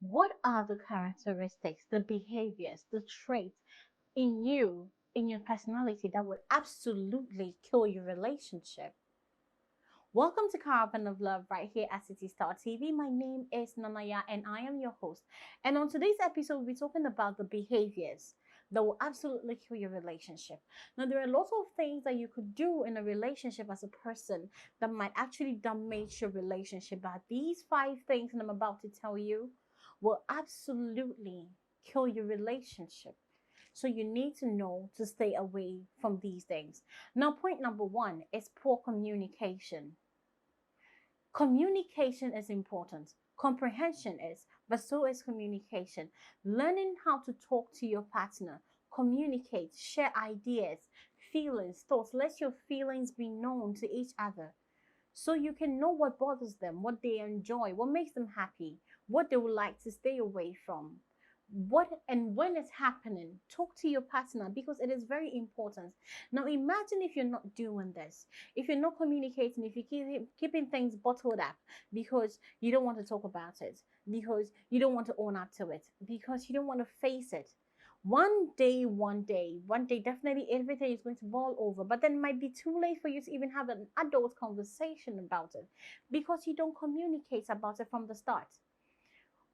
What are the characteristics, the behaviors, the traits in you, in your personality that would absolutely kill your relationship? Welcome to Caravan of Love right here at City Star TV. My name is Nanaya and I am your host. And on today's episode, we're talking about the behaviors that will absolutely kill your relationship. Now, there are lots of things that you could do in a relationship as a person that might actually damage your relationship. But these five things that I'm about to tell you will absolutely kill your relationship. So you need to know to stay away from these things. Now, point number one is poor communication. Communication is important. Comprehension is, but so is communication. Learning how to talk to your partner, communicate, share ideas, feelings, thoughts. Let your feelings be known to each other so you can know what bothers them, what they enjoy, what makes them happy, what they would like to stay away from. What and when it's happening, talk to your partner because it is very important. Now, imagine if you're not doing this, if you're not communicating, if you keeping things bottled up because you don't want to talk about it, because you don't want to own up to it, because you don't want to face it. One day, definitely everything is going to boil over, but then it might be too late for you to even have an adult conversation about it because you don't communicate about it from the start.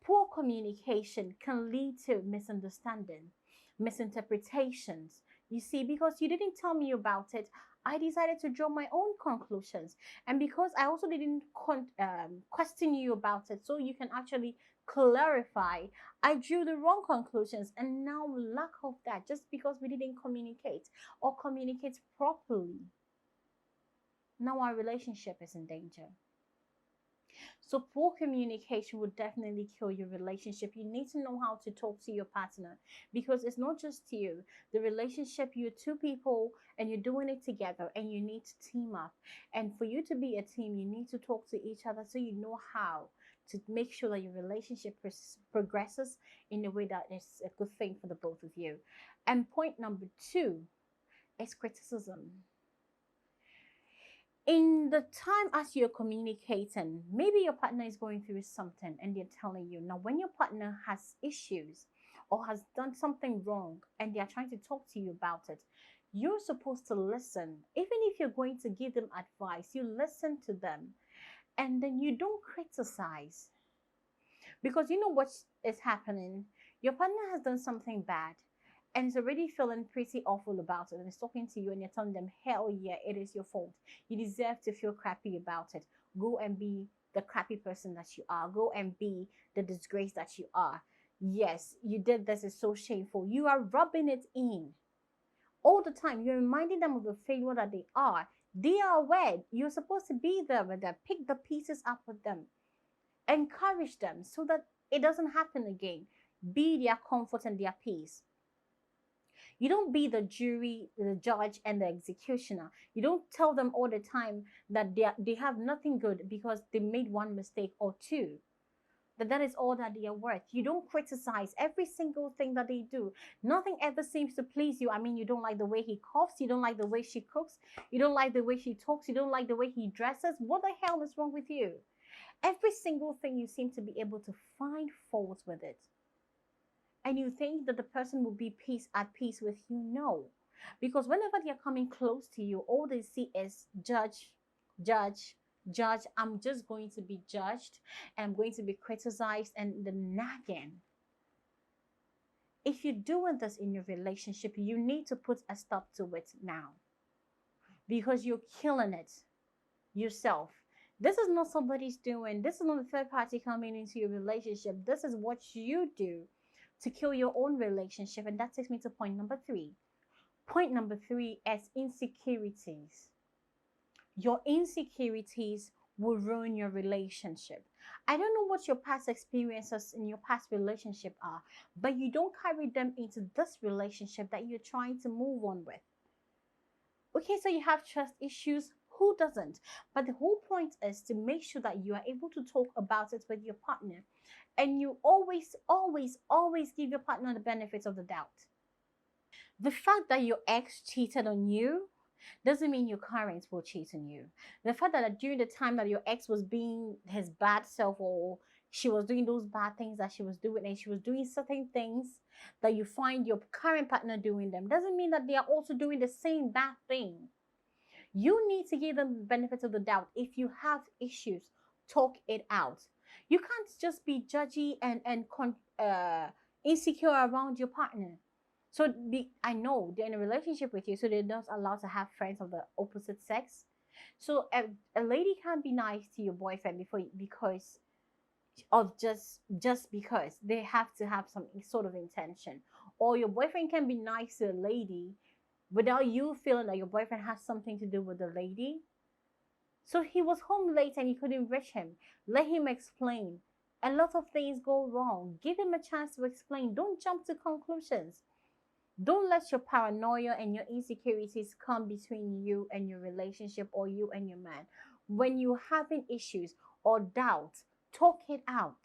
Poor communication can lead to misunderstanding, misinterpretations. You see, because you didn't tell me about it, I decided to draw my own conclusions. And because I also didn't question you about it, so you can actually clarify, I drew the wrong conclusions. And now, lack of that, just because we didn't communicate or communicate properly, now our relationship is in danger. So poor communication would definitely kill your relationship. You need to know how to talk to your partner because it's not just you. The relationship, you're two people and you're doing it together and you need to team up. And for you to be a team, you need to talk to each other so you know how to make sure that your relationship progresses in a way that is a good thing for the both of you. And point number two is criticism. In the time as you're communicating, maybe your partner is going through something and they're telling you. Now, when your partner has issues or has done something wrong and they're trying to talk to you about it, you're supposed to listen. Even if you're going to give them advice, you listen to them and then you don't criticize because you know what is happening. Your partner has done something bad and is already feeling pretty awful about it and is talking to you and you're telling them, hell yeah, it is your fault. You deserve to feel crappy about it. Go and be the crappy person that you are. Go and be the disgrace that you are. Yes, you did this, is so shameful. You are rubbing it in all the time. You're reminding them of the failure that they are. They are aware. You're supposed to be there with them. Pick the pieces up with them. Encourage them so that it doesn't happen again. Be their comfort and their peace. You don't be the jury, the judge, and the executioner. You don't tell them all the time that they have nothing good because they made one mistake or two. That is all that they are worth. You don't criticize every single thing that they do. Nothing ever seems to please you. I mean, you don't like the way he coughs. You don't like the way she cooks. You don't like the way she talks. You don't like the way he dresses. What the hell is wrong with you? Every single thing you seem to be able to find fault with it, and you think that the person will be at peace with you. No, because whenever they're coming close to you, all they see is judge, judge, judge. I'm just going to be judged and I'm going to be criticized and the nagging. If you're doing this in your relationship, you need to put a stop to it now because you're killing it yourself. This is not somebody's doing. This is not a third party coming into your relationship. This is what you do to kill your own relationship. And that takes me to point number three. Point number three is insecurities. Your insecurities will ruin your relationship. I don't know what your past experiences in your past relationship are, but you don't carry them into this relationship that you're trying to move on with. Okay, so you have trust issues. Who doesn't? But the whole point is to make sure that you are able to talk about it with your partner. And you always, always, always give your partner the benefits of the doubt. The fact that your ex cheated on you doesn't mean your current will cheat on you. The fact that during the time that your ex was being his bad self or she was doing those bad things that she was doing, and she was doing certain things that you find your current partner doing them, doesn't mean that they are also doing the same bad thing. You need to give them the benefit of the doubt. If you have issues, talk it out. You can't just be judgy and insecure around your partner. So I know they're in a relationship with you, so they're not allowed to have friends of the opposite sex. So a lady can't be nice to your boyfriend because of just because they have to have some sort of intention, or your boyfriend can be nice to a lady without you feeling that your boyfriend has something to do with the lady. So he was home late and you couldn't reach him. Let him explain. A lot of things go wrong. Give him a chance to explain. Don't jump to conclusions. Don't let your paranoia and your insecurities come between you and your relationship, or you and your man. When you're having issues or doubts, talk it out.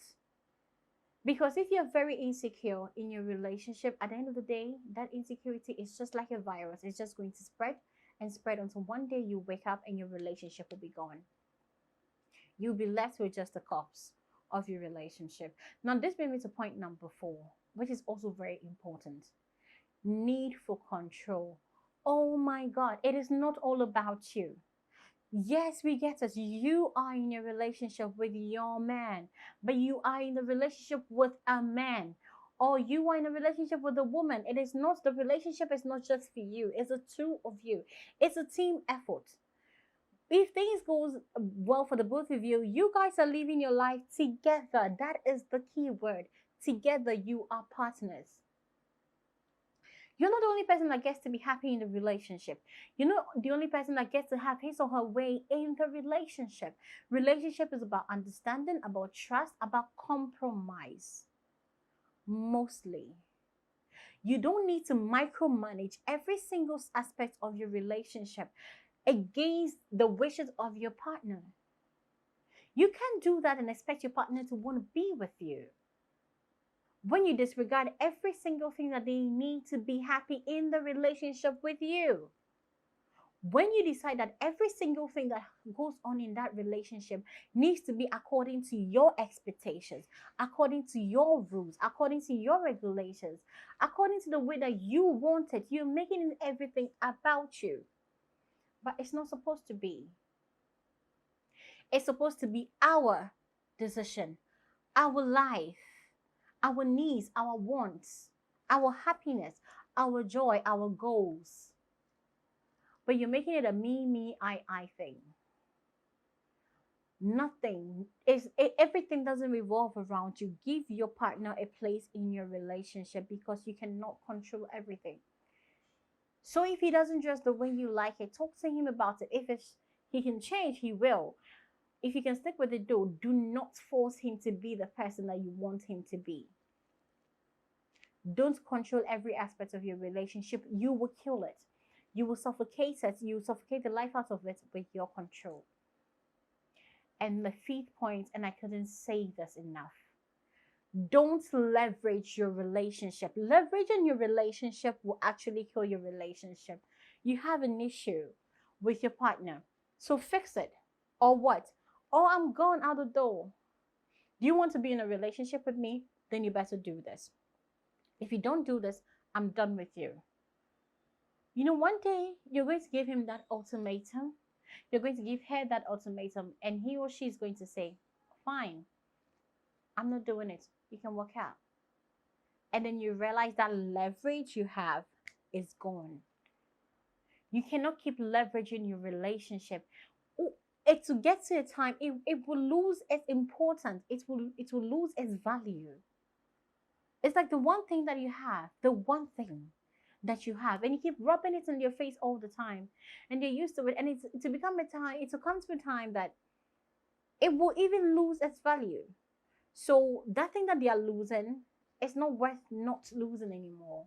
Because if you're very insecure in your relationship, at the end of the day, that insecurity is just like a virus. It's just going to spread and spread until one day you wake up and your relationship will be gone. You'll be left with just the corpse of your relationship. Now, this brings me to point number 4, which is also very important. Need for control. Oh my God, it is not all about you. Yes, we get it. You are in a relationship with your man, but you are in a relationship with a man, or you are in a relationship with a woman. It is not, the relationship is not just for you, it's the two of you. It's a team effort. If things goes well for the both of you, you guys are living your life together. That is the key word. Together, you are partners. You're not the only person that gets to be happy in the relationship. You're not the only person that gets to have his or her way in the relationship. Relationship is about understanding, about trust, about compromise. Mostly. You don't need to micromanage every single aspect of your relationship against the wishes of your partner. You can't do that and expect your partner to want to be with you when you disregard every single thing that they need to be happy in the relationship with you. When you decide that every single thing that goes on in that relationship needs to be according to your expectations, according to your rules, according to your regulations, according to the way that you want it, you're making everything about you. But it's not supposed to be. It's supposed to be our decision, our life, our needs, our wants, our happiness, our joy, our goals. But you're making it a me, I thing. Nothing is, everything doesn't revolve around you. Give your partner a place in your relationship, because you cannot control everything. So if he doesn't dress the way you like it, talk to him about it. If he can change, he will. If you can stick with it, though, do not force him to be the person that you want him to be. Don't control every aspect of your relationship. You will kill it. You will suffocate it. You will suffocate the life out of it with your control. And the 5th point, and I couldn't say this enough, don't leverage your relationship. Leveraging your relationship will actually kill your relationship. You have an issue with your partner, so fix it. Or what? Oh, I'm going out the door. Do you want to be in a relationship with me? Then you better do this. If you don't do this, I'm done with you. You know, one day you're going to give him that ultimatum. You're going to give her that ultimatum, and he or she is going to say, fine, I'm not doing it. You can walk out. And then you realize that leverage you have is gone. You cannot keep leveraging your relationship. It to get to a time, it will lose its importance. It will lose its value. It's like the one thing that you have, the one thing that you have, and you keep rubbing it in your face all the time, and you're used to it, and it's to become a time, it comes to a time that it will even lose its value. So that thing that they are losing is not worth not losing anymore.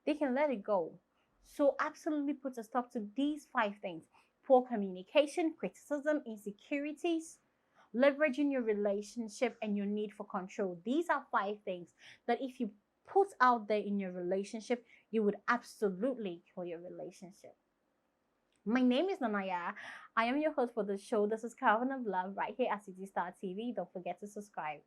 They can let it go. So absolutely put a stop to these 5 things: poor communication, criticism, insecurities, leveraging your relationship, and your need for control. These are 5 things that if you put out there in your relationship, you would absolutely kill your relationship. My name is Nanaya. I am your host for the show. This is Caravan of Love right here at City Star TV. Don't forget to subscribe.